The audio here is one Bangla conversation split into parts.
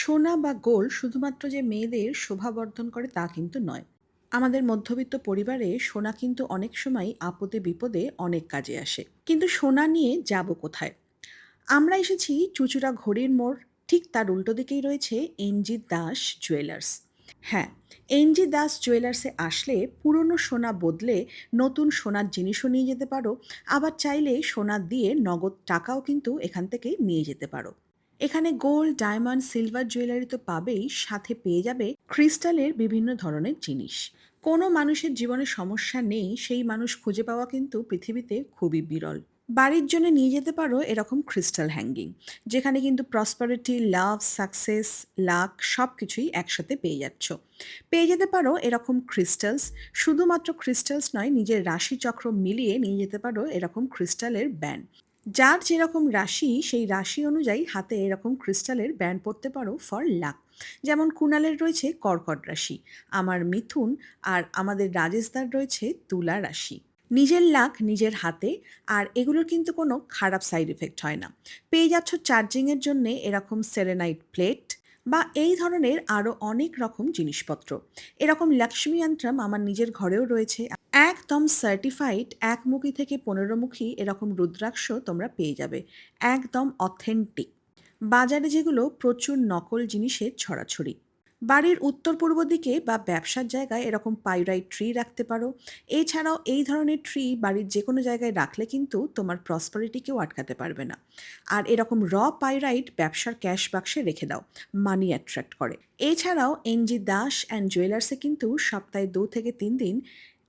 সোনা বা গোল্ড শুধুমাত্র যে মেয়েদের শোভাবর্ধন করে তা কিন্তু নয়। আমাদের মধ্যবিত্ত পরিবারে সোনা কিন্তু অনেক সময় আপদে বিপদে অনেক কাজে আসে। কিন্তু সোনা নিয়ে যাব কোথায়? আমরা এসেছি চুঁচুড়া ঘড়ির মোড়, ঠিক তার উল্টো দিকেই রয়েছে এনজি দাস জুয়েলার্স। হ্যাঁ, এনজি দাস জুয়েলার্সে আসলে পুরনো সোনা বদলে নতুন সোনার জিনিসও নিয়ে যেতে পারো। আবার চাইলে সোনা দিয়ে নগদ টাকাও কিন্তু এখান থেকে নিয়ে যেতে পারো। এখানে গোল্ড, ডায়মন্ড, সিলভার জুয়েলারি তো পাবেই, সাথে পেয়ে যাবে ক্রিস্টালের বিভিন্ন ধরনের জিনিস। কোনো মানুষের জীবনে সমস্যা নেই সেই মানুষ খুঁজে পাওয়া কিন্তু পৃথিবীতে খুবই বিরল। বাড়ির জন্য নিয়ে যেতে পারো এরকম ক্রিস্টাল হ্যাঙ্গিং, যেখানে কিন্তু প্রসপারিটি, লাভ, সাকসেস, লাক সব কিছুই একসাথে পেয়ে যাচ্ছ। পেয়ে যেতে পারো এরকম ক্রিস্টালস। শুধুমাত্র ক্রিস্টালস নয়, নিজের রাশিচক্র মিলিয়ে নিয়ে যেতে পারো এরকম ক্রিস্টালের ব্যান্ড। যার যেরকম রাশি সেই রাশি অনুযায়ী হাতে এরকম ক্রিস্টালের ব্যান্ড পরতে পারো ফর লাক। যেমন কুণালের রয়েছে কর্কট রাশি, আমার মিথুন, আর আমাদের রাজেশদার রয়েছে তুলা রাশি। নিজের লাক নিজের হাতে। আর এগুলোর কিন্তু কোনো খারাপ সাইড এফেক্ট হয় না। পেয়ে যাচ্ছ চার্জিংয়ের জন্যে এরকম সেরেনাইট প্লেট বা এই ধরনের আরও অনেক রকম জিনিসপত্র। এরকম লক্ষ্মী যন্ত্রম আমার নিজের ঘরেও রয়েছে। একদম সার্টিফাইড ১ মুখী থেকে ১৫ মুখী এরকম রুদ্রাক্ষ তোমরা পেয়ে যাবে। একদম অথেন্টিক। বাজারে যেগুলো প্রচুর নকল জিনিসের ছড়াছড়ি। বাড়ির উত্তর পূর্ব দিকে বা ব্যবসার জায়গায় এরকম পাইরাইট ট্রি রাখতে পারো। এছাড়াও এই ধরনের ট্রি বাড়ির যে কোনো জায়গায় রাখলে কিন্তু তোমার প্রসপারিটিকেও আটকাতে পারবে না। আর এরকম পাইরাইট ব্যবসার ক্যাশ বাক্সে রেখে দাও, মানি অ্যাট্রাক্ট করে। এছাড়াও এনজি দাস অ্যান্ড জুয়েলার্সে কিন্তু সপ্তাহে ২ থেকে ৩ দিন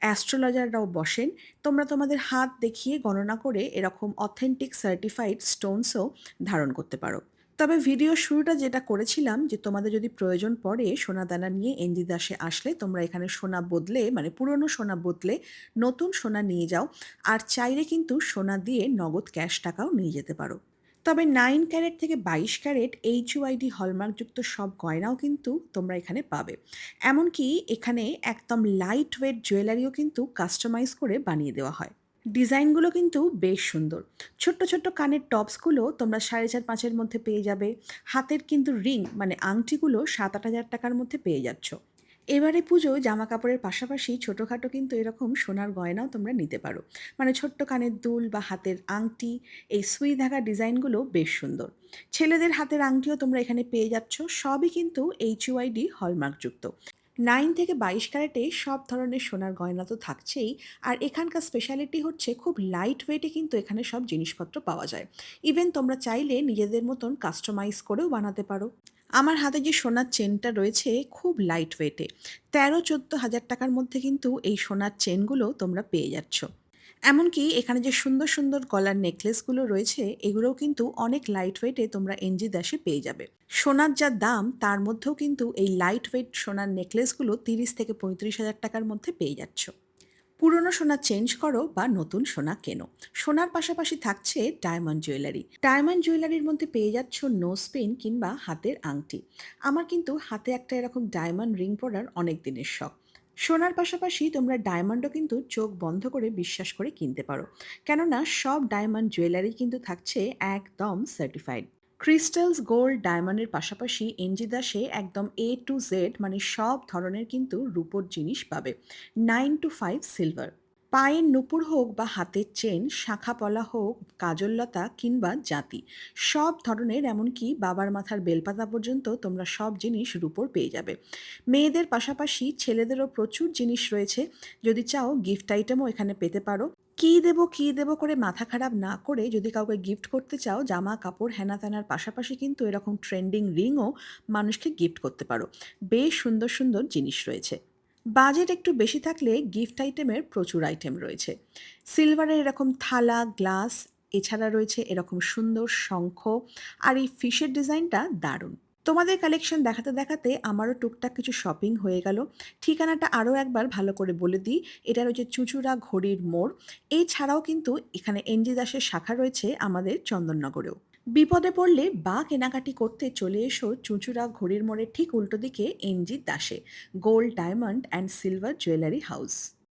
অ্যাস্ট্রোলজাররাও বসেন। তোমরা তোমাদের হাত দেখিয়ে গণনা করে এরকম অথেন্টিক সার্টিফাইড স্টোনসও ধারণ করতে পারো। তবে ভিডিওর শুরুটা যেটা করেছিলাম যে তোমাদের যদি প্রয়োজন পড়ে সোনা দানা নিয়ে এনজি দাসে আসলে তোমরা এখানে সোনা বদলে, মানে পুরনো সোনা বদলে নতুন সোনা নিয়ে যাও। আর চাইলে কিন্তু সোনা দিয়ে নগদ ক্যাশ টাকাও নিয়ে যেতে পারো। তবে 9 ক্যারেট থেকে 22 ক্যারেট HUID হলমার্কযুক্ত সব গয়নাও কিন্তু তোমরা এখানে পাবে। এমনকি এখানে একদম লাইট ওয়েট জুয়েলারিও কিন্তু কাস্টমাইজ করে বানিয়ে দেওয়া হয়। ডিজাইনগুলো কিন্তু বেশ সুন্দর। ছোট্ট ছোট্ট কানের টপসগুলো তোমরা 4.5-5-এর মধ্যে পেয়ে যাবে। হাতের কিন্তু রিং মানে আংটিগুলো 7-8 হাজার টাকার মধ্যে পেয়ে যাচ্ছ। এবারে পুজোয় জামা কাপড়ের পাশাপাশি ছোটোখাটো কিন্তু এরকম সোনার গয়নাও তোমরা নিতে পারো। মানে ছোট্ট কানের দুল বা হাতের আংটি, এই সুই ধাগা ডিজাইনগুলো বেশ সুন্দর। ছেলেদের হাতের আংটিও তোমরা এখানে পেয়ে যাচ্ছ, সবই কিন্তু HUID হলমার্কযুক্ত। 9 থেকে 22 ক্যারেটে সব ধরনের সোনার গয়না তো থাকছেই। আর এখানকার স্পেশালিটি হচ্ছে খুব লাইট ওয়েটে কিন্তু এখানে সব জিনিসপত্র পাওয়া যায়। ইভেন তোমরা চাইলে নিজেদের মতন কাস্টমাইজ করেও বানাতে পারো। আমার হাতে যে সোনার চেনটা রয়েছে খুব লাইট ওয়েটে, 13-14 হাজার টাকার মধ্যে কিন্তু এই সোনার চেনগুলো তোমরা পেয়ে যাচ্ছ। এমনকি এখানে যে সুন্দর সুন্দর গলার নেকলেসগুলো রয়েছে এগুলোও কিন্তু অনেক লাইট ওয়েটে তোমরা এনজি দাসে পেয়ে যাবে। সোনার যা দাম তার মধ্যেও কিন্তু এই লাইট ওয়েট সোনার নেকলেসগুলো 30 থেকে 35 হাজার টাকার মধ্যে পেয়ে যাচ্ছ। পুরনো সোনা চেঞ্জ করো বা নতুন সোনা কেনো। সোনার পাশাপাশি থাকছে ডায়মন্ড জুয়েলারি। ডায়মন্ড জুয়েলারির মধ্যে পেয়ে যাচ্ছ নোজ পিন কিংবা হাতের আংটি। আমার কিন্তু হাতে একটা এরকম ডায়মন্ড রিং পরার অনেক দিনের শখ। সোনার পাশাপাশি তোমরা ডায়মন্ডও কিন্তু চোখ বন্ধ করে বিশ্বাস করে কিনতে পারো, কেননা সব ডায়মন্ড জুয়েলারি কিন্তু থাকছে একদম সার্টিফাইড। ক্রিস্টালস, গোল্ড, ডায়মন্ডের পাশাপাশি এনজি দাসে একদম A to Z মানে সব ধরনের কিন্তু রূপোর জিনিস পাবে। 9 to 5 সিলভার। পায়ের নুপুর হোক বা হাতের চেন, শাঁখা পলা হোক, কাজললতা কিংবা জাতি, সব ধরনের, এমনকি বাবার মাথার বেলপাতা পর্যন্ত তোমরা সব জিনিস রূপোর পেয়ে যাবে। মেয়েদের পাশাপাশি ছেলেদেরও প্রচুর জিনিস রয়েছে। যদি চাও গিফট আইটেমও এখানে পেতে পারো। কী দেবো করে মাথা খারাপ না করে যদি কাউকে গিফট করতে চাও, জামা কাপড় হেনা তেনার পাশাপাশি কিন্তু এরকম ট্রেন্ডিং রিংও মানুষকে গিফট করতে পারো। বেশ সুন্দর সুন্দর জিনিস রয়েছে। বাজেট একটু বেশি থাকলে গিফট আইটেমের প্রচুর আইটেম রয়েছে। সিলভারের এরকম থালা, গ্লাস, এছাড়া রয়েছে এরকম সুন্দর শঙ্খ। আর এই ফিশের ডিজাইনটা দারুণ। তোমাদের কালেকশন দেখাতে দেখাতে আমারও টুকটাক কিছু শপিং হয়ে গেল। ঠিকানাটা আরও একবার ভালো করে বলে দিই। এটা রয়েছে চুঁচুড়া ঘড়ির মোড়। এছাড়াও কিন্তু এখানে এনজি দাসের শাখা রয়েছে আমাদের চন্দননগরেও। বিপদে পড়লে বা কেনাকাটি করতে চলে এসো চুঁচুড়া ঘড়ির মোড়ের ঠিক উল্টো দিকে এনজি দাসে, gold, diamond and silver jewellery house.